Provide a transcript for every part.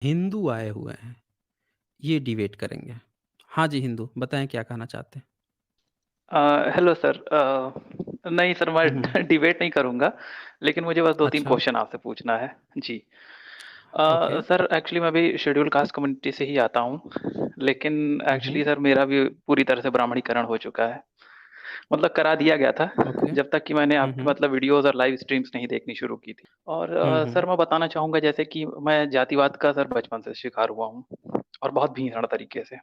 हिंदू आए हुए हैं, ये डिबेट करेंगे। हाँ जी, हिंदू, बताएँ क्या कहना चाहते हैं? Hello sir. नहीं सर, मैं हुँ, हुँ। डिबेट नहीं करूँगा, लेकिन मुझे बस 2-3 अच्छा, क्वेश्चन आपसे पूछना है। जी। ओके। सर एक्चुअली मैं भी शेड्यूल कास्ट कम्युनिटी से ही आता हूँ, लेकिन हुँ, हुँ। एक्चुअली सर मेरा भी पूरी तरह से ब्राह्मणीकरण हो चुका है। मतलब करा दिया गया था, ओके। जब तक कि मैंने हुँ, आपकी हुँ। मतलब वीडियोज़ और लाइव स्ट्रीम्स नहीं देखनी शुरू की थी। और हुँ, सर हुँ। मैं बताना चाहूँगा जैसे कि मैं जातिवाद का सर बचपन से शिकार हुआ हूँ और बहुत भीषण तरीके से।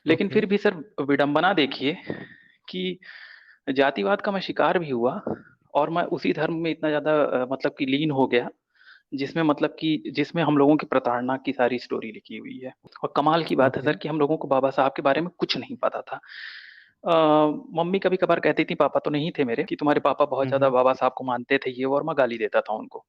लेकिन ओके। फिर भी सर विडंबना देखिए कि जातिवाद का मैं शिकार भी हुआ और मैं उसी धर्म में इतना ज़्यादा मतलब कि लीन हो गया, जिसमें हम लोगों की प्रताड़ना की सारी स्टोरी लिखी हुई है। और कमाल की बात है ओके। सर कि हम लोगों को बाबा साहब के बारे में कुछ नहीं पता था। मम्मी कभी-कभार कहती थी, पापा तो नहीं थे मेरे, कि तुम्हारे पापा बहुत हुँ, ज़्यादा हुँ। बाबा साहब को मानते थे ये वो, और मैं गाली देता था उनको।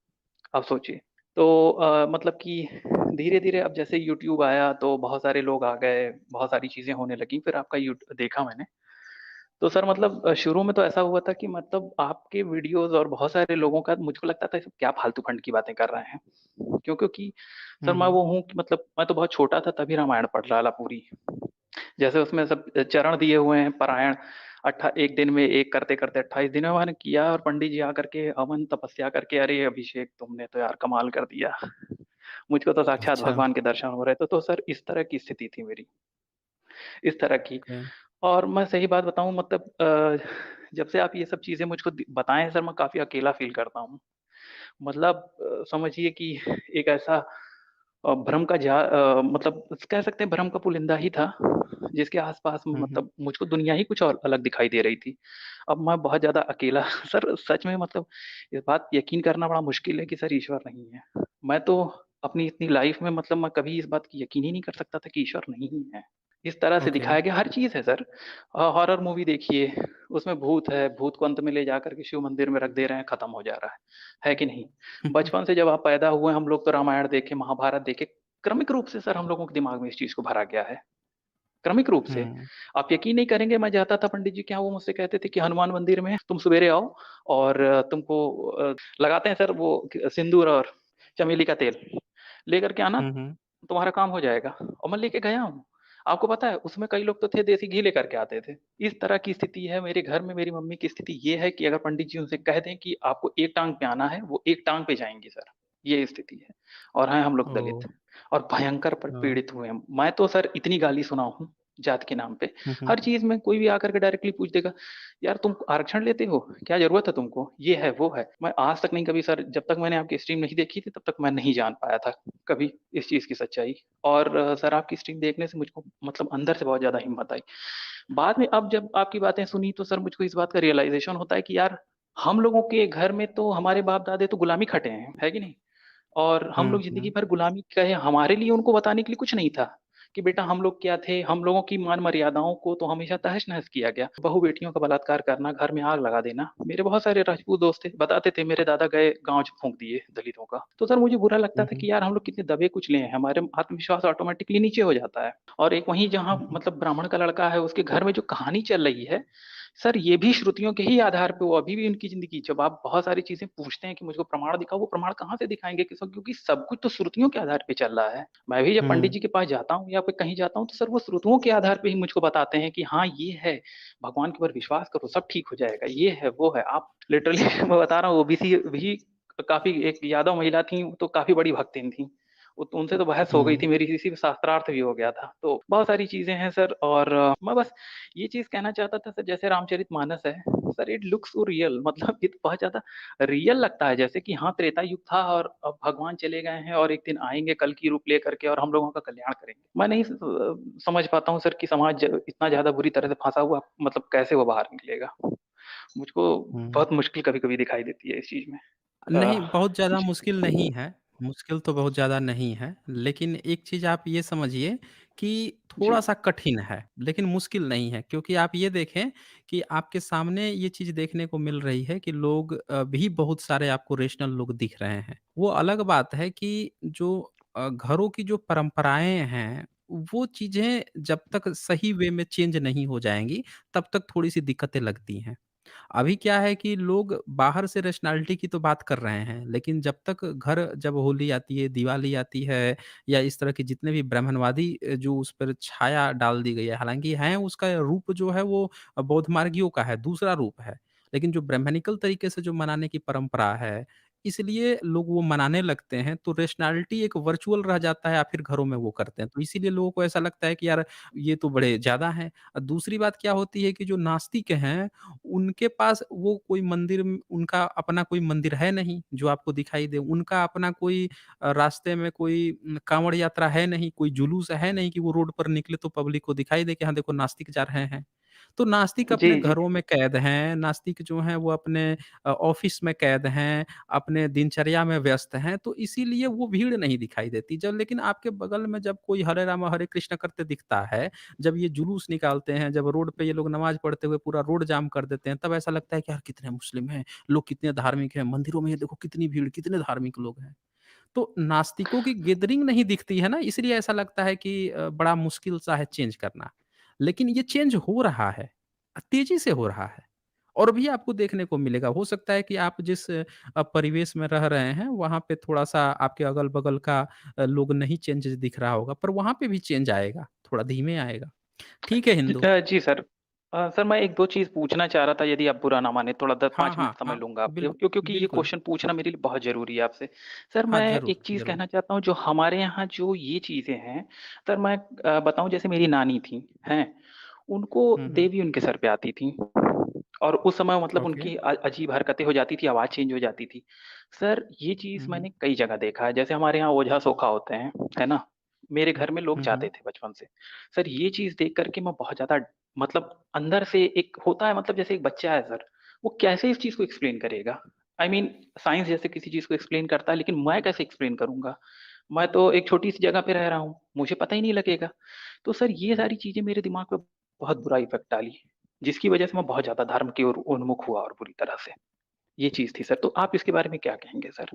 आप सोचिए। तो मतलब कि धीरे-धीरे अब जैसे यूट्यूब आया तो बहुत सारे लोग आ गए, बहुत सारी चीज़ें होने लगीं, फिर आपका देखा मैंने। तो सर मतलब शुरू में तो ऐसा हुआ था कि मतलब आपके वीडियोज़ और बहुत सारे लोगों का मुझको लगता था ये सब क्या फालतू फंड की बातें कर रहे हैं। क्योंकि सर हुँ, मैं हुँ। वो हूँ कि मतलब मैं तो बहुत छोटा था तभी रामायण पढ़ डाला पूरी। जैसे उसमें सब चरण दिए हुए हैं, पारायण 1 दिन में 1 करते-करते 28 दिन में मैंने किया, और पंडित जी आकर के हवन तपस्या करके, "अरे अभिषेक, तुमने तो यार कमाल कर दिया।" मुझको तो साक्षात अच्छा, भगवान के दर्शन हो रहे थे। तो सर इस तरह की स्थिति थी मेरी, इस तरह की। ओके। और मैं सही बात बताऊँ मतलब जब से आप ये सब चीज़ें मुझको बताएँ हैं सर, मैं काफ़ी अकेला फ़ील करता हूँ। मतलब समझिए कि एक ऐसा मतलब कह सकते हैं भ्रम का पुलिंदा ही था, जिसके आस-पास हुँ, हुँ। मतलब मुझको दुनिया ही कुछ और अलग दिखाई दे रही थी। अब मैं बहुत ज़्यादा अकेला सर सच में मतलब ये बात यकीन करना बड़ा मुश्किल है कि सर ईश्वर नहीं है। मैं तो अपनी इतनी लाइफ़ में मतलब मैं कभी इस बात की यकीन ही नहीं कर सकता था कि ईश्वर नहीं है। इस तरह से ओके। दिखाया गया हर चीज़ है सर। हॉरर मूवी देखिए, उसमें भूत है, भूत को अंत में ले जाकर के शिव मंदिर में रख दे रहे हैं, खत्म हो जा रहा है कि नहीं? हुँ, हुँ। बचपन से जब आप पैदा हुए हम लोग तो रामायण देखे, महाभारत देखे, क्रमिक रूप से सर हम लोगों के दिमाग में इस चीज़ को भरा गया है, क्रमिक रूप से। हुँ। आप यकीन नहीं करेंगे, मैं जाता था पंडित जी के यहाँ, वो मुझसे कहते थे कि हनुमान मंदिर में तुम सवेरे आओ और तुमको लगाते हैं सर वो सिंदूर और चमेली का तेल, लेकर के आना, हुँ, हुँ। तुम्हारा काम हो जाएगा। और मैं लेके गया हूँ। आपको पता है उसमें कई लोग तो थे देसी घी लेकर के आते थे। इस तरह की स्थिति है मेरे घर में, मेरी मम्मी की स्थिति ये है कि अगर पंडित जी उनसे कह दें कि आपको एक टाँग पे आना है, वो एक टाँग पे जाएँगी सर, ये स्थिति है। और हैं हम लोग ओह! दलित और भयंकर हाँ। पीड़ित हुए हैं। मैं तो सर इतनी गाली सुना हूँ जात के नाम पे। हुँ, हुँ। हर चीज़ में कोई भी आकर के डायरेक्टली पूछ देगा, "यार तुम आरक्षण लेते हो? क्या ज़रूरत है तुमको?" ये है, वो है। मैं आज तक नहीं कभी सर, जब तक मैंने आपकी स्ट्रीम नहीं देखी थी तब तक मैं नहीं जान पाया था कभी इस चीज़ की सच्चाई। और सर आपकी स्ट्रीम देखने से मुझको मतलब अंदर से बहुत ज़्यादा हिम्मत आई। बाद में अब जब आपकी बातें सुनी तो सर मुझको इस बात का रियलाइज़ेशन होता है कि यार हम लोगों के घर में तो हमारे बाप-दादे तो गुलामी खटे हैं, है कि नहीं? और हम हुँ, लोग ज़िंदगी हुँ। भर गुलामी कहे, हमारे लिए उनको बताने के लिए कुछ नहीं था, कि बेटा हम लोग क्या थे, हम लोगों की मान-मर्यादाओं को तो हमेशा तहस-नहस किया गया। बहू-बेटियों का बलात्कार करना, घर में आग लगा देना। मेरे बहुत सारे राजपूत दोस्त थे, बताते थे मेरे दादा गए गाँव फूँक दिए दलितों का। तो सर मुझे बुरा लगता हुँ, था हुँ। कि यार हम लोग कितने दबे-कुचले हैं, हमारे आत्मविश्वास ऑटोमैटिकली नीचे हो जाता है। और एक वहीं जहाँ हुँ, हुँ। मतलब ब्राह्मण का लड़का है, उसके घर में जो कहानी चल रही है, सर ये भी श्रुतियों के ही आधार पे, वो अभी भी उनकी ज़िंदगी, जब आप बहुत सारी चीज़ें पूछते हैं कि मुझको प्रमाण दिखाओ, वो प्रमाण कहाँ से दिखाएँगे क्योंकि सब कुछ तो श्रुतियों के आधार पे चल रहा है। मैं भी जब पंडित हुँ। जी के पास जाता हूँ या फिर कहीं जाता हूँ तो सर वो श्रुतियों के आधार पे ही मुझको बताते हैं कि हाँ, ये है, भगवान के ऊपर विश्वास करो सब ठीक हो जाएगा, ये है, वो है। आप लिटरली मैं बता रहा हूँ ओबीसी भी काफ़ी एक यादव महिला थी, वो तो काफ़ी बड़ी भक्तिन थी। वो तो उनसे तो बहस हो गई हुँ। थी मेरी, इसी में शास्त्रार्थ भी हो गया था। तो बहुत सारी चीज़ें हैं सर। और मैं बस ये चीज़ कहना चाहता था सर, जैसे रामचरितमानस है, sir it looks so real, मतलब ये तो बहुत ज़्यादा रियल लगता है, जैसे कि हाँ, त्रेता युग था और अब भगवान चले गए हैं और एक दिन आएँगे कल्कि रूप लेकर के और हम लोगों का कल्याण करेंगे। मैं नहीं समझ पाता हूँ सर कि समाज इतना ज़्यादा बुरी तरह से फँसा हुआ, मतलब कैसे वो बाहर निकलेगा? मुझको हुँ। बहुत मुश्किल कभी-कभी दिखाई देती है इस चीज़ में। नहीं, अ, बहुत ज़्यादा जी, मुश्किल नहीं है, मुश्किल तो बहुत ज़्यादा नहीं है, लेकिन एक चीज़ आप ये समझिए कि जी। थोड़ा-सा कठिन है, लेकिन मुश्किल नहीं है क्योंकि आप ये देखें कि आपके सामने ये चीज़ देखने को मिल रही है कि लोग भी बहुत सारे आपको रेशनल लोग दिख रहे हैं। वो अलग बात है कि जो घरों की जो परंपराएँ हैं, वो चीज़ें जब तक सही वे में चेंज नहीं हो जाएँगी, तब तक थोड़ी-सी दिक्कतें लगती हैं। अभी क्या है कि लोग बाहर से रैशनैलिटी की तो बात कर रहे हैं, लेकिन जब तक घर जब होली आती है, दिवाली आती है या इस तरह के जितने भी ब्राह्मणवादी जो उस पर छाया डाल दी गई है, हालाँकि है उसका रूप जो है वो बौद्ध मार्गियों का है, दूसरा रूप है। लेकिन जो ब्राह्मणिकल तरीके से जो मनाने की परंपरा है, इसलिए लोग वो मनाने लगते हैं, तो रैशनैलिटी एक वर्चुअल रह जाता है या फिर घरों में वो करते हैं। तो इसीलिए लोगों को ऐसा लगता है कि यार ये तो बड़े ज़्यादा हैं। दूसरी बात क्या होती है कि जो नास्तिक हैं उनके पास वो कोई मंदिर उनका अपना कोई मंदिर है नहीं, जो आपको दिखाई दे। उनका अपना कोई रास्ते में कोई काँवड़ यात्रा है नहीं, कोई जुलूस है नहीं कि वो रोड पर निकले तो पब्लिक को दिखाई दे कि हाँ, देखो नास्तिक जा रहे हैं। तो नास्तिक जी, अपने जी। घरों में कैद हैं, नास्तिक जो हैं वो अपने ऑफ़िस में कैद हैं, अपने दिनचर्या में व्यस्त हैं, तो इसीलिए वो भीड़ नहीं दिखाई देती। जब लेकिन आपके बगल में जब कोई हरे राम हरे कृष्ण करते दिखता है, जब ये जुलूस निकालते हैं, जब रोड पे ये लोग नमाज़ पढ़ते हुए पूरा रोड जाम कर देते हैं, तब ऐसा लगता है कि यार कितने मुस्लिम हैं, लोग कितने धार्मिक हैं, मंदिरों में ये देखो कितनी भीड़, कितने धार्मिक लोग हैं। तो नास्तिकों की गैदरिंग नहीं दिखती है ना, इसलिए ऐसा लगता है कि बड़ा मुश्किल सा है चेंज करना। लेकिन ये चेंज हो रहा है, तेज़ी से हो रहा है और भी आपको देखने को मिलेगा। हो सकता है कि आप जिस परिवेश में रह रहे हैं, वहाँ पे थोड़ा-सा आपके अगल-बगल का लोग नहीं चेंजेज़ दिख रहा होगा, पर वहाँ पे भी चेंज आएगा, थोड़ा धीमे आएगा। ठीक है हिंदू। जी सर। सर मैं 1-2 चीज़ पूछना चाह रहा था यदि आप बुरा ना मानें, थोड़ा द हाँ, 5 हाँ, मिनट समय हाँ। लूँगा आपके क्योंकि ये बिल्कुल। क्वेश्चन पूछना मेरे लिए बहुत ज़रूरी है आपसे। सर हाँ, मैं ज़रूर, एक चीज़ ज़रूर। कहना चाहता हूँ जो हमारे यहाँ जो ये चीज़ें हैं, सर मैं बताऊँ जैसे मेरी नानी थीं, हैं? उनको हुँ, हुँ। देवी उनके सर पे आती थी और उस समय मतलब ओके। उनकी अजीब हरकतें हो जाती थी, आवाज़ चेंज हो जाती थी। सर ये चीज़ हुँ, हुँ। मैंने कई जगह देखा है, जैसे हमारे यहाँ ओझा-सोखा होते हैं, है ना? मेरे हुँ, घर में लोग हुँ, जाते हुँ। थे बचपन से। सर ये चीज़ देख कर के मैं बहुत ज़्यादा मतलब अंदर से एक होता है मतलब जैसे एक बच्चा है सर, वो कैसे इस चीज़ को एक्सप्लेन करेगा? आई मीन साइंस जैसे किसी चीज़ को एक्सप्लेन करता है, लेकिन मैं कैसे एक्सप्लेन करूँगा? मैं तो एक छोटी-सी जगह पे रह रहा हूँ, मुझे पता ही नहीं लगेगा। तो सर ये सारी चीज़ें मेरे दिमाग पे बहुत बुरा इफ़ेक्ट डाली, जिसकी वजह से मैं बहुत ज़्यादा धर्म की ओर उन्मुख हुआ और बुरी तरह से। ये चीज़ थी सर, तो आप इसके बारे में क्या कहेंगे सर?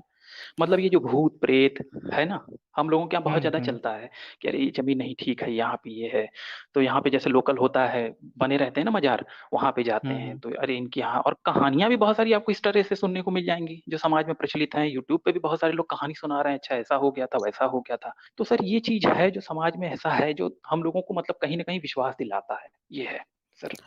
मतलब ये जो भूत-प्रेत, है ना? हम लोगों के यहाँ बहुत हुँ, ज़्यादा हुँ। चलता है कि अरे ये ज़मीन नहीं ठीक है, यहाँ पे ये है। तो यहाँ पे जैसे लोकल होता है, बने रहते हैं ना मज़ार, वहाँ पे जाते हुँ, हैं। हुँ। तो अरे इनके यहाँ और कहानियाँ भी बहुत सारी आपको इस तरह से सुनने को मिल जाएँगी, जो समाज में प्रचलित हैं। यूट्यूब पे भी बहुत सारे लोग कहानी सुना रहे हैं, अच्छा ऐसा हो गया था, वैसा हो गया था। तो सर ये चीज़ है जो समाज में ऐसा है, जो हम लोगों को मतलब कहीं न कहीं विश्वास दिलाता है। ये है सर।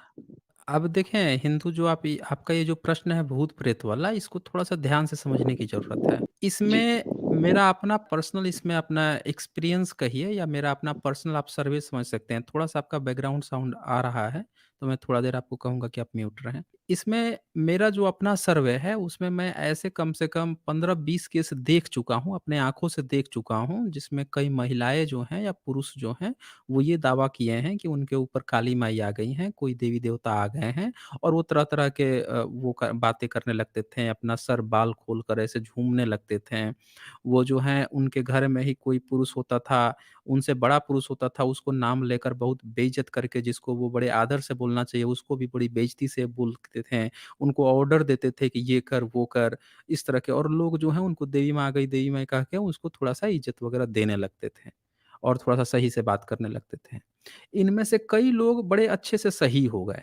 अब देखें हिंदू जो आपका ये जो प्रश्न है भूत-प्रेत वाला इसको थोड़ा-सा ध्यान से समझने की ज़रूरत है। जी। इसमें मेरा अपना पर्सनल इसमें अपना एक्सपीरियंस कहिए या मेरा अपना पर्सनल आप सर्वे समझ सकते हैं। थोड़ा-सा आपका बैकग्राउंड साउंड आ रहा है, तो मैं थोड़ा देर आपको कहूँगा कि आप म्यूट रहें। इसमें मेरा जो अपना सर्वे है उसमें मैं ऐसे कम से कम 15-20 केस देख चुका हूँ, अपने आँखों से देख चुका हूँ, जिसमें कई महिलाएँ जो हैं या पुरुष जो हैं वो ये दावा किए हैं कि उनके ऊपर काली माई आ गई हैं, कोई देवी-देवता आ गए हैं और वो तरह-तरह के वो क बातें करने लगते थे, अपना सर बाल खोलकर ऐसे झूमने लगते थे। वो जो हैं उनके घर में ही कोई पुरुष होता था, उनसे बड़ा पुरुष होता था, उसको नाम लेकर बहुत बेइज़्ज़त करके जिसको वो बड़े आदर से बोलना चाहिए, उसको भी बड़ी बेइज़्ज़ती से बोलते थे। उनको ऑर्डर देते थे कि ये कर, वो कर, इस तरह के और लोग जो हैं उनको देवी माँ आ गई, देवी माँ कह के उसको थोड़ा-सा इज़्ज़त वगैरह देने लगते थे और थोड़ा-सा सही से बात करने लगते थे। इनमें से कई लोग बड़े अच्छे से सही हो गए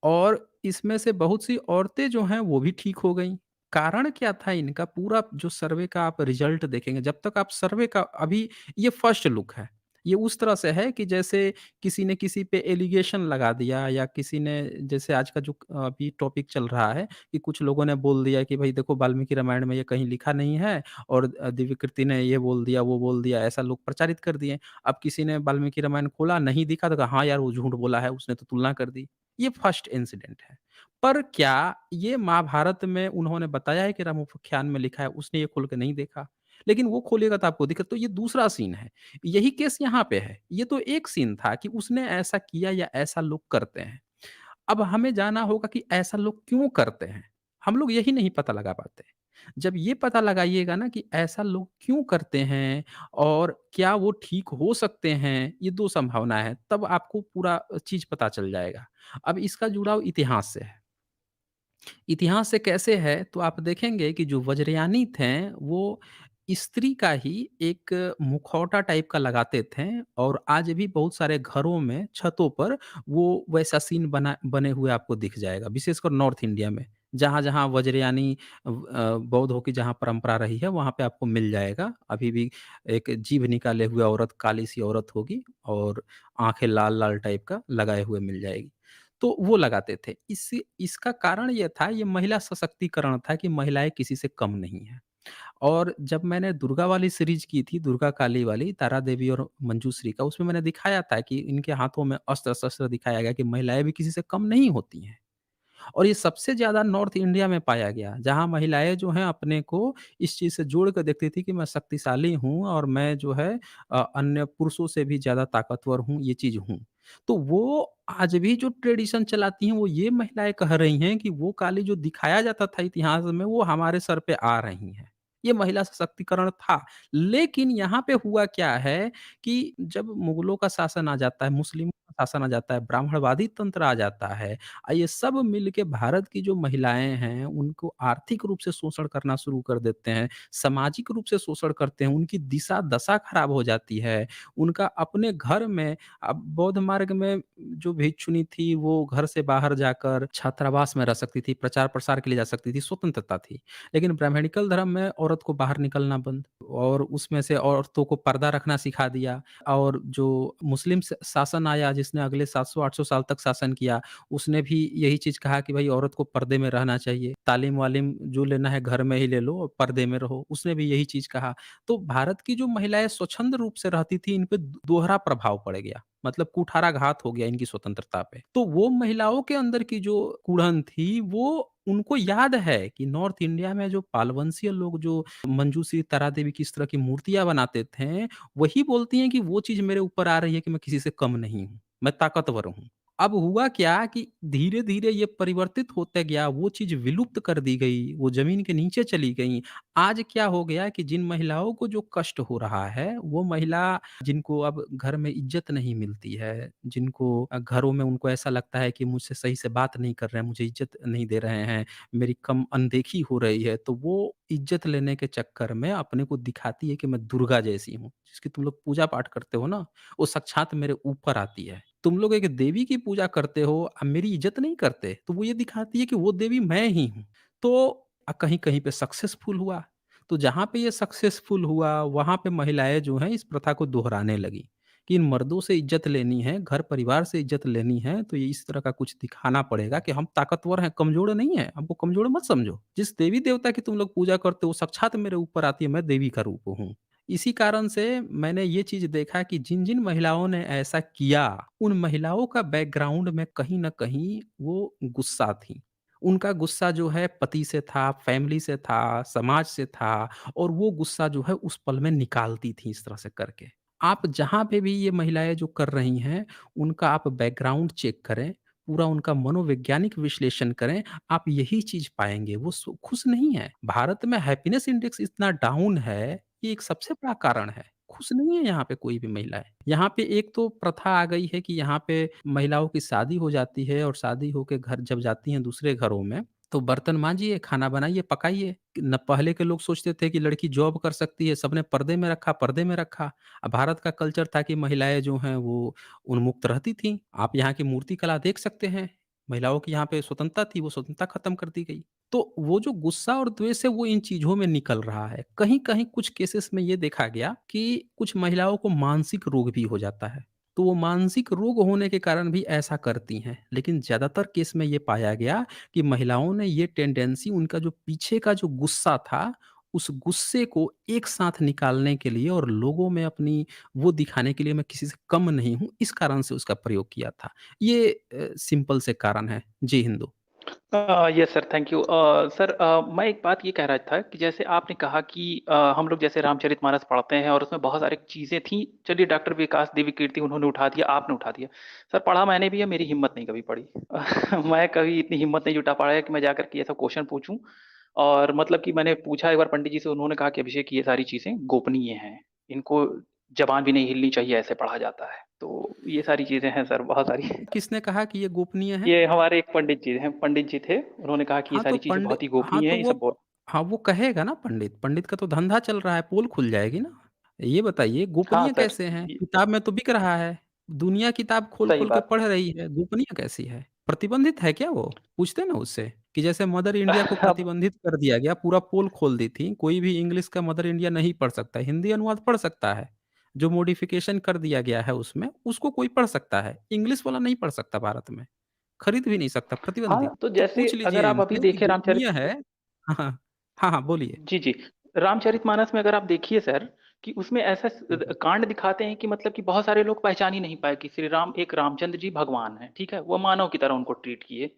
और इसमें से बहुत सी औरतें जो हैं वो भी ठीक हो गईं। कारण क्या था इनका पूरा जो सर्वे का आप रिज़ल्ट देखेंगे जब तक आप सर्वे का अभी ये फर्स्ट लुक है। ये उस तरह से है कि जैसे किसी ने किसी पे एलिगेशन लगा दिया या किसी ने जैसे आज का जो अभी टॉपिक चल रहा है कि कुछ लोगों ने बोल दिया कि भई देखो वाल्मीकि रामायण में ये कहीं लिखा नहीं है और दिव्यकीर्ति ने ये बोल दिया, वो बोल दिया, ऐसा लोग प्रचारित कर दिए। अब किसी ने वाल्मीकि रामायण खोला, नहीं दिखा तो कहा हाँ यार वो झूठ बोला है, उसने तो तुलना कर दी। ये फर्स्ट इंसिडेंट है। पर क्या ये महाभारत में उन्होंने बताया है कि रामोपाख्यान में लिखा है, उसने ये खोल के नहीं देखा? लेकिन वो खोलेगा तो आपको दिक्कत तो ये दूसरा सीन है। यही केस यहाँ पे है। ये तो एक सीन था कि उसने ऐसा किया या ऐसा लोग करते हैं। अब हमें जानना होगा कि ऐसा लोग क्यों करते हैं? हम लोग यही नहीं पता लगा पाते। जब ये पता लगाइएगा ना कि ऐसा लोग क्यों करते हैं और क्या वो ठीक हो सकते हैं, ये 2 संभावना है, तब आपको पूरा चीज़ पता चल जाएगा। अब इसका जुड़ाव इतिहास से है। इतिहास से कैसे है, तो आप देखेंगे कि जो वज्रयानी थे, वो स्त्री का ही एक मुखौटा टाइप का लगाते थे और आज भी बहुत सारे घरों में छतों पर वो वैसा सीन बने हुए आपको दिख जाएगा, विशेषकर नॉर्थ इंडिया में। जहाँ-जहाँ वज्रयानी बौद्धों की जहाँ परंपरा रही है, वहाँ पे आपको मिल जाएगा। अभी भी एक जीभ निकाले हुए औरत, काली-सी औरत होगी और आँखें लाल-लाल टाइप का लगाए हुए मिल जाएगी। तो वो लगाते थे। इसका कारण ये था, ये महिला सशक्तिकरण था कि महिलाएँ किसी से कम नहीं हैं। और जब मैंने दुर्गा वाली सीरीज़ की थी, दुर्गा काली वाली, तारा देवी और मंजूश्री का, उसमें मैंने दिखाया था कि इनके हाथों में अस्त्र-शस्त्र दिखाया गया कि महिलाएँ भी किसी से कम नहीं होती हैं। और ये सबसे ज़्यादा नॉर्थ इंडिया में पाया गया, जहाँ महिलाएँ जो हैं अपने को इस चीज़ से जोड़ कर देखती थी कि मैं शक्तिशाली हूँ और मैं जो है अन्य पुरुषों से भी ज़्यादा ताकतवर हूँ, ये चीज़ हूँ। तो वो आज भी जो ट्रेडिशन चलाती हैं, वो ये महिलाएँ कह रही हैं कि वो काली जो दिखाया जाता था इतिहास में, वो हमारे सर पे आ रही हैं। ये महिला सशक्तिकरण था। लेकिन यहाँ पे हुआ क्या है कि जब मुगलों का शासन आ जाता है, मुस्लिमों का शासन आ जाता है, ब्राह्मणवादी तंत्र आ जाता है, ये सब मिल के भारत की जो महिलाएँ हैं, उनको आर्थिक रूप से शोषण करना शुरू कर देते हैं, सामाजिक रूप से शोषण करते हैं, उनकी दिशा-दशा खराब हो जाती है। उनका अपने घर में अब बौद्ध मार्ग में जो भिक्षुणी थी, वो घर से बाहर जाकर छात्रावास में रह सकती थी, प्रचार-प्रसार के लिए जा सकती थी, स्वतंत्रता थी। लेकिन ब्राह्मणिकल धर्म में औरत को बाहर निकलना बंद और उसमें से औरतों को पर्दा रखना सिखा दिया और जो मुस्लिम शासन आया, जिसने अगले 700-800 साल तक शासन किया, उसने भी यही चीज़ कहा कि भाई औरत को पर्दे में रहना चाहिए। तालीम-वालीम जो लेना है घर में ही ले लो और पर्दे में रहो। उसने भी यही चीज़ कहा। तो भारत की जो महिलाएँ स्वच्छंद रूप से रहती थी, इन पे दोहरा प्रभाव पड़ गया। मतलब कुठाराघात हो गया इनकी स्वतंत्रता पे। तो वो महिलाओं के अंदर की जो कुड़न थी, वो उनको याद है कि नॉर्थ इंडिया में जो पालवंशीय लोग जो मंजूश्री, तारा देवी की इस तरह की मूर्तियाँ बनाते थे, वही बोलती हैं कि वो चीज़ मेरे ऊपर आ रही है कि मैं किसी से कम नहीं हूँ। मैं ताकतवर हूँ। अब हुआ क्या कि धीरे-धीरे ये परिवर्तित होते गया, वो चीज़ विलुप्त कर दी गई, वो ज़मीन के नीचे चली गईं। आज क्या हो गया कि जिन महिलाओं को जो कष्ट हो रहा है, वो महिला जिनको अब घर में इज़्ज़त नहीं मिलती है, जिनको घरों में उनको ऐसा लगता है कि मुझसे सही से बात नहीं कर रहे हैं, मुझे इज़्ज़त नहीं दे रहे हैं, मेरी कम अनदेखी हो रही है, तो वो इज़्ज़त लेने के चक्कर में अपने को दिखाती है कि मैं दुर्गा जैसी हूँ। जिसकी तुम लोग पूजा-पाठ करते हो ना, वो साक्षात मेरे ऊपर आती है। तुम लोग एक देवी की पूजा करते हो, मेरी इज़्ज़त नहीं करते, तो वो ये दिखाती है कि वो देवी मैं ही हूँ। तो कहीं-कहीं पे सक्सेसफुल हुआ। तो जहाँ पे ये सक्सेसफुल हुआ, वहाँ पे महिलाएँ जो हैं इस प्रथा को दोहराने लगी, कि इन मर्दों से इज़्ज़त लेनी है, घर-परिवार से इज़्ज़त लेनी है, तो ये इस तरह का कुछ दिखाना पड़ेगा कि हम ताकतवर हैं, कमज़ोर नहीं हैं, हमको कमज़ोर मत समझो। जिस देवी-देवता की तुम लोग पूजा करते हो, साक्षात मेरे ऊपर आती है, मैं देवी का रूप हूँ। इसी कारण से मैंने ये चीज़ देखा कि जिन-जिन महिलाओं ने ऐसा किया, उन महिलाओं का बैकग्राउंड में कहीं न कहीं वो गुस्सा थी। उनका गुस्सा जो है पति से था, फैमिली से था, समाज से था और वो गुस्सा जो है उस पल में निकालती थी इस तरह से करके। आप जहाँ पे भी ये महिलाएँ जो कर रही हैं, उनका आप बैकग्राउंड चेक करें, पूरा उनका मनोवैज्ञानिक विश्लेषण करें, आप यही चीज़ पाएँगे, वो खुश नहीं हैं। भारत में हैप्पीनेस इंडेक्स इतना डाउन है, ये एक सबसे बड़ा कारण है। खुश नहीं है यहाँ पे कोई भी महिलाएँ। यहाँ पे एक तो प्रथा आ गई है कि यहाँ पे महिलाओं की शादी हो जाती है और शादी होके घर जब जाती हैं दूसरे घरों में, तो बर्तन माँजिए, खाना बनाइए, पकाइए। न पहले के लोग सोचते थे कि लड़की जॉब कर सकती है, सबने पर्दे में रखा, पर्दे में रखा। भारत का कल्चर था कि महिलाएँ जो हैं वो उन्मुक्त रहती थीं। आप यहाँ की मूर्ति कला देख सकते हैं। महिलाओं की यहाँ पे स्वतंत्रता थी, वो स्वतंत्रता खत्म कर दी गई। तो वो जो गुस्सा और द्वेष है वो इन चीज़ों में निकल रहा है। कहीं-कहीं कुछ केसेस में ये देखा गया कि कुछ महिलाओं को मानसिक रोग भी हो जाता है। तो वो मानसिक रोग होने के कारण भी ऐसा करती हैं। लेकिन ज़्यादातर केस में ये पाया गया कि महिलाओं ने ये टेंडेंसी उनका जो पीछे का जो गुस्सा था, उस गुस्से को एक साथ निकालने के लिए और लोगों में अपनी वो दिखाने के लिए मैं किसी से कम नहीं हूँ, इस कारण से उसका प्रयोग किया था। ये सिंपल से कारण है। जी Hindu. Yes sir, thank you. Sir, मैं एक बात ये कह रहा था कि जैसे आपने कहा कि हम लोग जैसे रामचरितमानस पढ़ते हैं और उसमें बहुत सारी चीज़ें थीं, चलिए डॉक्टर विकास देवी कीर्ति उन्होंने उठा दिया, आपने उठा दिया। सर, पढ़ा मैंने भी है, मेरी हिम्मत नहीं कभी पड़ी। मैं कभी इतनी हिम्मत नहीं जुटा पाया कि मैं जाकर के ऐसा क्वेश्चन पूछूँ और मतलब कि मैंने पूछा एक बार पंडित जी से, उन्होंने कहा कि अभिषेक ये सारी चीज़ें गोपनीय हैं, इनको ज़बान भी नहीं हिलनी चाहिए, ऐसे पढ़ा जाता है। तो ये सारी चीज़ें हैं सर, बहुत सारी। किसने कहा कि ये गोपनीय है? ये हमारे एक पंडित जी हैं, पंडित जी थे, उन्होंने कहा कि ये हाँ, तो सारी चीज़ें बहुत ही हाँ, गोपनीय तो हैं, ये वो सब बहुत। हाँ, वो कहेगा ना पंडित, पंडित का तो धंधा चल रहा है, पोल खुल जाएगी ना। ये बताइए हाँ गोपनीय सर, कैसे हैं? ये किताब में तो बिक रहा है, दुनिया किताब सही खोल-खोल के बात। पढ़ रही है, गोपनीय कैसी है? प्रतिबंधित है क्या वो? पूछते ना उससे, कि जैसे मदर इंडिया को अब प्रतिबंधित कर दिया गया, पूरा पोल खोल दी थी, कोई भी इंग्लिश का मदर इंडिया नहीं पढ़ सकता, हिंदी अनुवाद पढ़ सकता है। जो मॉडिफ़िकेशन कर दिया गया है उसमें, उसको कोई पढ़ सकता है, इंग्लिश वाला नहीं पढ़ सकता भारत में। खरीद भी नहीं सकता, प्रतिबंधित। हाँ, तो तो जैसे पूछ अगर लीजिए आप अभी इनसे कि देखें गोपनीय रामचरित है। हाँ, हाँ। हाँ, हाँ, बोलिए। जी, जी। रामचरितमानस में अगर आप देखिए सर, कि उसमें ऐसा हुँ, हुँ। कांड दिखाते हैं कि मतलब कि बहुत सारे लोग पहचान ही नहीं पाए कि श्री राम एक रामचंद्र जी भगवान हैं, ठीक है? वो मानव की तरह उनको ट्रीट किए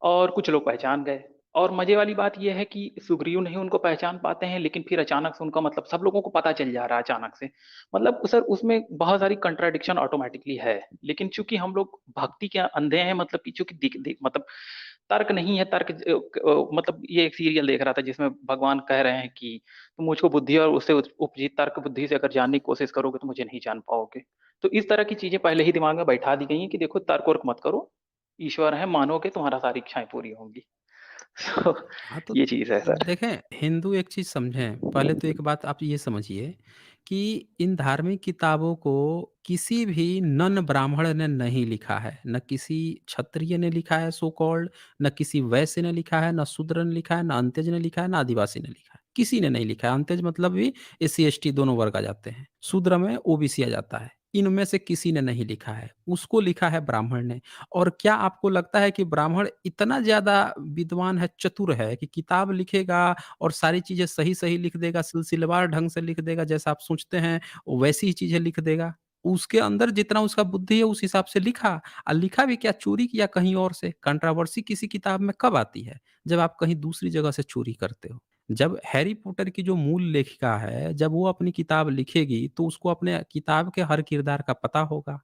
और कुछ लोग पहचान गए। और मज़े वाली बात ये है कि सुग्रीव नहीं उनको पहचान पाते हैं, लेकिन फिर अचानक से उनका मतलब सब लोगों को पता चल जा रहा है अचानक से। मतलब सर उसमें बहुत सारी कॉन्ट्रडिक्शन ऑटोमैटिकली है। लेकिन चूँकि हम लोग भक्ति के अंधे हैं, मतलब कि चूँकि दिख दिख मतलब तर्क नहीं है, तर्क मतलब ये एक सीरियल देख रहा था जिसमें भगवान कह रहे हैं कि तुम मुझको बुद्धि और उससे उपजी तर्क बुद्धि से अगर जानने की कोशिश करोगे तो मुझे नहीं जान पाओगे। तो इस तरह की चीज़ें पहले ही दिमाग में बैठा दी गई हैं कि देखो तर्क-वर्क मत करो, ईश्वर है, मानोगे तुम्हारा सारी इच्छाएँ पूरी होंगी। तो हाँ, तो ये चीज़ है सर। देखें, हिंदू एक चीज़ समझें, पहले तो एक बात आप ये समझिए कि इन धार्मिक किताबों को किसी भी नन ब्राह्मण ने नहीं लिखा है, ना किसी क्षत्रिय ने लिखा है सो कॉल्ड, ना किसी वैश्य ने लिखा है, ना शूद्र ने लिखा है, ना अंत्यज ने लिखा है, ना आदिवासी ने लिखा है। किसी ने नहीं लिखा है, अंत्यज मतलब भी एससी, एसटी दोनों वर्ग आ जाते हैं। शूद्र में ओबीसी आ जाता है। इनमें से किसी ने नहीं लिखा है, उसको लिखा है ब्राह्मण ने। और क्या आपको लगता है कि ब्राह्मण इतना ज़्यादा विद्वान है, चतुर है कि किताब लिखेगा और सारी चीज़ें सही-सही लिख देगा, सिलसिलेवार ढंग से लिख देगा, जैसा आप सोचते हैं, वैसी ही चीज़ें लिख देगा? उसके अंदर जितना उसका बुद्धि है, उस हिसाब से लिखा। लिखा भी क्या, चोरी किया कहीं और से। कंट्रोवर्सी किसी किताब में कब आती है? जब आप कहीं दूसरी जगह से चोरी करते हो। जब हैरी पॉटर की जो मूल लेखिका है, जब वो अपनी किताब लिखेगी, तो उसको अपने किताब के हर किरदार का पता होगा।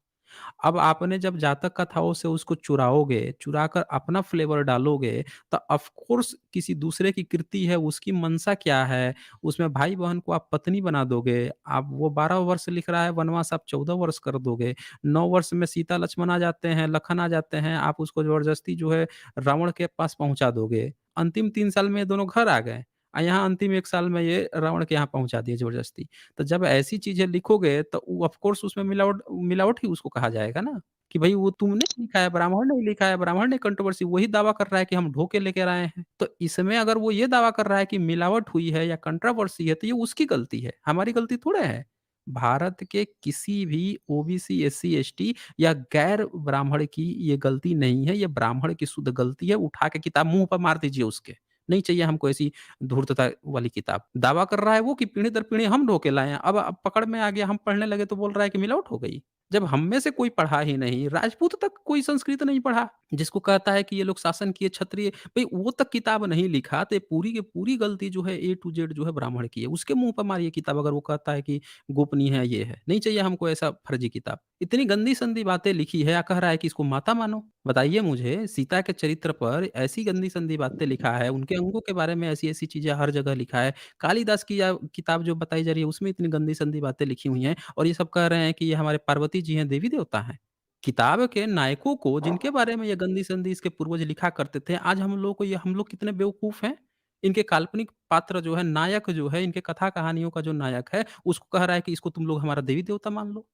अब आपने जब जातक कथाओं से उसको चुराओगे, चुराकर अपना फ्लेवर डालोगे, तो ऑफ़ कोर्स किसी दूसरे की कृति है, उसकी मंशा क्या है, उसमें भाई-बहन को आप पत्नी बना दोगे, आप वो 12 वर्ष लिख रहा है वनवास आप 14 वर्ष कर दोगे, 9 वर्ष में सीता लक्ष्मण आ जाते हैं, लखन आ जाते हैं, आप उसको ज़बरदस्ती जो है रावण के पास पहुँचा दोगे। अंतिम 3 साल में ये दोनों घर आ गए यहाँ अंतिम 1 साल में ये रावण के यहाँ पहुँचा दिए ज़बरदस्ती। तो जब ऐसी चीज़ें लिखोगे तो वो ऑफ़ कोर्स उसमें मिलावट मिलावट ही उसको कहा जाएगा ना, कि भई वो तुमने लिखा है, ब्राह्मण ने लिखा है, ब्राह्मण ने कंट्रोवर्सी वही दावा कर रहा है कि हम ढो के लेकर आए हैं। तो इसमें अगर वो ये दावा कर रहा है कि मिलावट हुई है या कंट्रोवर्सी है तो ये उसकी गलती है, हमारी गलती थोड़े है। भारत के किसी भी ओबीसी, एससी, एसटी या गैर ब्राह्मण की ये गलती नहीं है, ये ब्राह्मण की शुद्ध गलती है, उठा के किताब मुँह पर मार दीजिए उसके। नहीं चाहिए हमको ऐसी धूर्तता वाली किताब। दावा कर रहा है वो कि पीढ़ी दर पीढ़ी हम ढो के लाए हैं। अब पकड़ में आ गया, हम पढ़ने लगे तो बोल रहा है कि मिलावट हो गई। जब हम में से कोई पढ़ा ही नहीं, राजपूत तक कोई संस्कृत नहीं पढ़ा, जिसको कहता है कि ये लोग शासन किए क्षत्रिय, भई वो तक किताब नहीं लिखा तो ये पूरी की पूरी गलती जो है ए टू ज़ेड जो है ब्राह्मण की है। उसके मुँह पर मारिए किताब अगर वो कहता है कि गोपनीय है, ये है। नहीं चाहिए हमको ऐसा फर्जी किताब। इतनी गंदी-संदी बातें लिखी है या कह रहा है कि इसको माता मानो। बताइए मुझे, सीता के चरित्र पर ऐसी गंदी-संदी बातें लिखा है, उनके अंगों के बारे में ऐसी-ऐसी चीज़ें हर जगह लिखा है। कालिदास की या किताब जो बताई जा रही है उसमें इतनी गंदी-संदी बातें लिखी हुई हैं और ये सब कह रहे हैं कि ये हमारे पार्वती जी हैं, देवी-देवता हैं। किताब के नायकों को जिनके बारे में ये गंदी-संदी इसके पूर्वज लिखा करते थे, आज हम लोग कितने बेवकूफ़ हैं। इनके काल्पनिक पात्र जो है, नायक जो है, इनके कथा कहानियों का जो नायक है, उसको कह रहा है कि इसको तुम लोग हमारा देवी-देवता मान लो।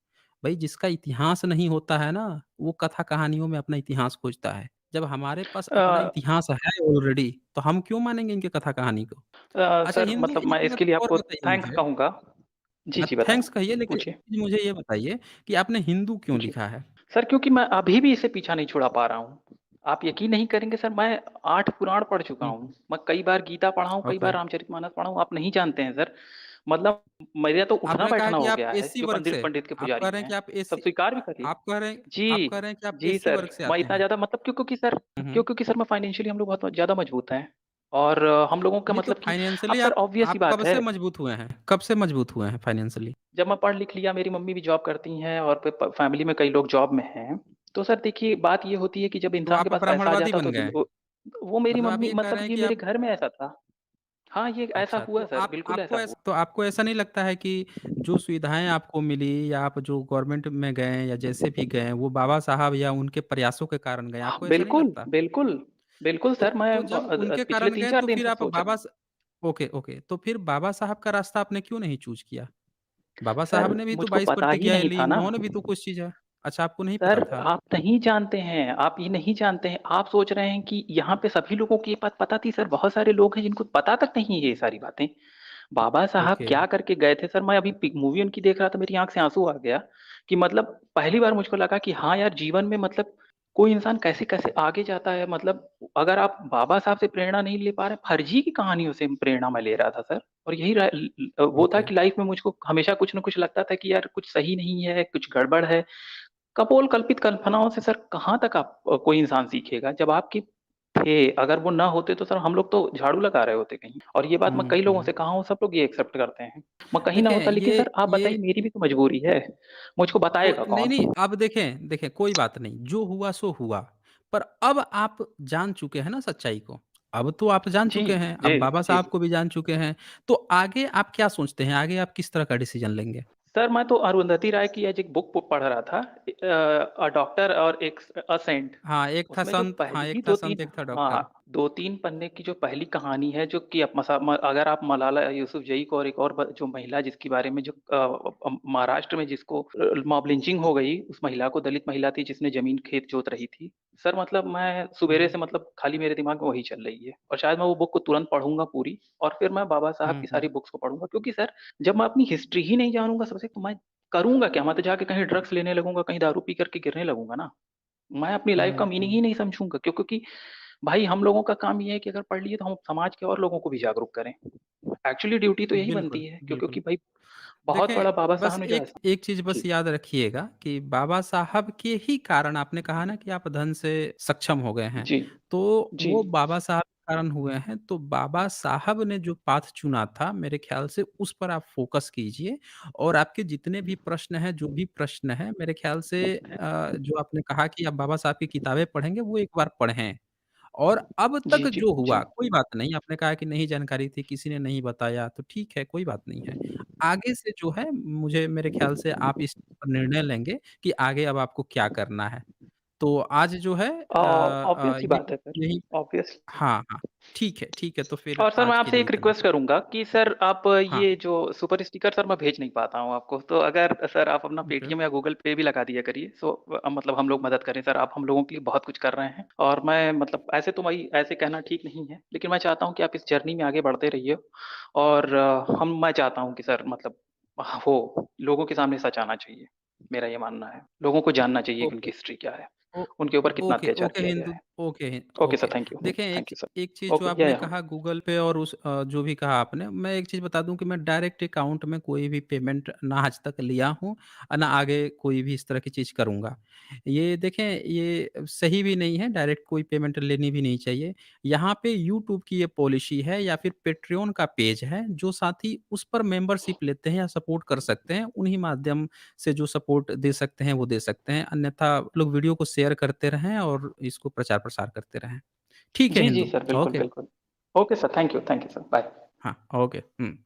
भई जिसका इतिहास नहीं होता है ना, वो कथा कहानियों में अपना इतिहास खोजता है। जब हमारे पास अपना अ इतिहास है ऑलरेडी, तो हम क्यों मानेंगे इनके कथा कहानी को? अच्छा सर हिंदू मतलब एक मैं बात इसके लिए और आपको बताइए थैंक्स मुझे। कहूँगा। जी, जी बताएँ। थैंक्स कहिए लेकिन एक पूछिए। चीज़ मुझे ये बताइए कि आपने हिंदू क्यों जी। लिखा है? सर क्योंकि मैं अभी भी इससे पीछा नहीं छुड़ा पा रहा हूँ। आप यकीन नहीं करेंगे सर, मैं 8 पुराण पढ़ चुका हुँ, हूँ। मैं कई बार गीता पढ़ा हूँ, कई ओके। बार रामचरितमानस पढ़ा हूँ, आप नहीं जानते हैं सर। मतलब मेरा तो आपने कहा उठना-बैठना कि हो आप गया है, एससी जो वर्ग पंडित से पंडित के आप कह पुजारी रहे हैं हैं। कि सब स्वीकार भी करिए। आप कह जी, रहे हैं कि आप जी एससी सर, वर्ग से मैं आते इतना हैं। ज़्यादा मतलब हुँ, हुँ। क्योंकि सर मैं फाइनेंशियली हम लोग बहुत ज़्यादा मजबूत हैं। और हम लोगों का नहीं तो मतलब कि अब फाइनेंशियली सर आप ऑब्वियस सी आप बात कब है, से मजबूत हुए हैं? कब से मजबूत हुए हैं फाइनेंशियली? जब मैं पढ़ लिख लिया, मेरी मम्मी भी जॉब करती हैं और प प फैमिली में कई लोग जॉब में हैं। तो सर देखिए, बात ये होती है कि जब तो इंसान के आप पास पैसा आ ब्राह्मणवादी जाता बन तो गए। वो मेरी मतलब आप मम्मी ये कह रहे मतलब हैं ये कि मेरे आप घर में ऐसा था। हाँ, ये ऐसा अच्छा, हुआ तो सर, आप बिल्कुल ऐसा हुआ। आपको ऐसा नहीं लगता है कि जो सुविधाएँ आपको मिली या आप जो गवर्नमेंट में गए या जैसे भी गए, वो बाबा साहब या उनके प्रयासों के कारण गए, हाँ, आपको ऐसा नहीं बिल्कुल, लगता? बिल्कुल। बिल्कुल सर, मैं तो जब उनके पिछले कारण गए 3-4 तो दिन फिर से आप सोच रहा हूँ। Okay, okay. तो फिर बाबा साहब का रास्ता आपने क्यों नहीं चूज़ किया? बाबा सर साहब ने भी तो मुझको 22 पता ही प्रतिज्ञाएँ नहीं ली, था ना। उन्होंने भी तो कुछ चीज़ें अच्छा आपको नहीं सर पता था? आप नहीं जानते हैं, आप ये नहीं जानते हैं। आप सोच रहे हैं कि यहाँ पे सभी लोगों को ये बात पता थी, सर बहुत सारे लोग हैं जिनको पता तक नहीं है ये सारी बातें। बाबा साहब ओके। क्या करके गए थे सर, मैं अभी मूवी उनकी देख रहा था, मेरी आंख से आंसू आ गया कि मतलब पहली बार मुझको लगा कि हाँ यार, जीवन में मतलब कोई इंसान कैसे कैसे आगे जाता है। मतलब अगर आप बाबा साहब से प्रेरणा नहीं ले पा रहे, फर्जी की कहानियों से प्रेरणा मैं ले रहा था सर। और यही वो था ओके। कि लाइफ में मुझको हमेशा कुछ ना कुछ लगता था कि यार कुछ सही नहीं है, कुछ गड़बड़ है। कपोल कल्पित कल्पनाओं से सर कहाँ तक आप कोई इंसान सीखेगा। जब आपके थे, अगर वो ना होते तो सर हम लोग तो झाड़ू लगा रहे होते कहीं। और ये बात मैं हुँ, कई लोगों हुँ। से कहा हूँ, सब लोग ये एक्सेप्ट करते हैं। मैं कहीं ना देखें होता, लेकिन सर आप बताइए, ये मेरी भी तो मजबूरी है। मुझको बताएगा नहीं, कौन? नहीं, अब देखें देखें कोई बात नहीं, जो हुआ सो हुआ। पर अब आप जान चुके हैं ना सच्चाई को, अब तो आप जान जी, चुके हैं, जी, अब बाबा जी, साहब जी। को भी जान चुके हैं, तो आगे आप क्या सोचते हैं? आगे आप किस तरह का डिसीज़न लेंगे? सर मैं तो अरुंधति राय की आज एक बुक पढ़ रहा था, अ डॉक्टर और एक अ सेंट। हाँ, एक था उसमें जो संत हाँ, पहली एक था संत, 2-3, एक था डॉक्टर। हाँ, 2-3 पन्ने की जो पहली कहानी है, जो कि आप अगर आप मलाला यूसुफ़जई को और एक और जो महिला जिसकी बारे में जो महाराष्ट्र में जिसको मॉब लिंचिंग हो गई, उस महिला को, दलित महिला थी जिसने ज़मीन खेत जोत रही थी। सर मतलब मैं सुबेरे हुँ, से मतलब खाली मेरे दिमाग में वही चल रही है, और शायद मैं वो बुक को तुरंत पढ़ूँगा पूरी, और फिर मैं बाबा साहब हुँ, की हुँ, सारी बुक्स को पढ़ूँगा। क्योंकि सर जब मैं अपनी हिस्ट्री ही नहीं जानूँगा सबसे, तो मैं करूँगा क्या? मैं तो जाके कहीं ड्रग्स लेने लगूँगा, कहीं दारू पी कर के गिरने लगूँगा ना। मैं अपनी लाइफ़ का हुँ, मीनिंग ही हुँ। नहीं समझूँगा। क्योंकि भाई हम लोगों का काम ये है कि अगर पढ़ लिए तो हम समाज के और लोगों को भी जागरूक करें। एक्चुअली ड्यूटी तो यही बिल्कुल, बनती है, क्योंकि बिल्कुल। भाई बहुत देखें, बड़ा बाबा बस साहब ने जो एक ऐसा। एक चीज़ बस जी, याद रखिएगा कि बाबा साहब के ही कारण आपने कहा ना कि आप धन से सक्षम हो गए हैं, जी, तो जी, वो बाबा साहब के कारण हुए हैं, तो बाबा साहब ने जो पाथ चुना था, मेरे ख़्याल से उस पर आप फ़ोकस कीजिए और आपके जितने भी प्रश्न हैं, जो भी प्रश्न हैं, मेरे ख़्याल से जो आपने कहा कि आप बाबा साहब की किताबें पढ़ेंगे, वो एक बार पढ़ें। और अब जी, तक जी, जो हुआ, जी। कोई बात नहीं, आपने कहा कि नहीं जानकारी थी, किसी ने नहीं बताया, तो ठीक है, कोई बात नहीं है। आगे से जो है मुझे मेरे ख़्याल से आप इस पर निर्णय लेंगे कि आगे अब आपको क्या करना है। तो आज जो है ऑब्वियस सी ये बात है सर, यही ऑब्वियस। हाँ, हाँ, ठीक है, तो फिर और सर मैं आज के आपसे लिए एक इतना ही। रिक्वेस्ट करूँगा कि सर आप हाँ, ये जो सुपर स्टिकर सर मैं भेज नहीं पाता हूँ आपको, तो अगर सर आप अपना ओके, पेटीएम या गूगल पे भी लगा दिया करिए, सो मतलब हम लोग मदद करें सर। आप हम लोगों के लिए बहुत कुछ कर रहे हैं, और मैं मतलब ऐसे तो भाई ऐसे कहना ठीक नहीं है, लेकिन मैं चाहता हूँ कि आप इस जर्नी में आगे बढ़ते रहिए। और मैं चाहता हूँ कि सर मतलब हो लोगों के सामने सच आना चाहिए। मेरा ये मानना है। लोगों को जानना चाहिए कि ओके। उनकी हिस्ट्री क्या है, ओ उनके ऊपर कितना ओके, अत्याचार ओके किया गया हिंदू है। ओके हि okay sir, okay. Thank you. देखें थैंक एक यू सर। एक चीज़ जो ओके, आपने या। कहा गूगल पे और जो भी कहा आपने, मैं एक चीज़ बता दूँ कि मैं डायरेक्ट अकाउंट में कोई भी पेमेंट ना आज तक लिया हूँ ना आगे कोई भी इस तरह की चीज़ करूँगा। ये देखें ये सही भी नहीं है, डायरेक्ट कोई पेमेंट लेनी भी नहीं चाहिए। यहाँ पे यूट्यूब की ये पॉलिसी है या फिर पैट्रियन का पेज है, जो साथी उस पर मेंबरशिप लेते हैं या सपोर्ट कर सकते हैं, उन्हीं माध्यम से जो सपोर्ट दे सकते हैं, वो दे सकते हैं। अन्यथा लोग वीडियो को शेयर करते रहें और इसको प्रचार-प्रसार करते रहें। ठीक है जी, जी हिंदू, सर, बिल्कुल, ओके। बिल्कुल। Okay sir, thank you sir, bye. हाँ, ओके। हुँ।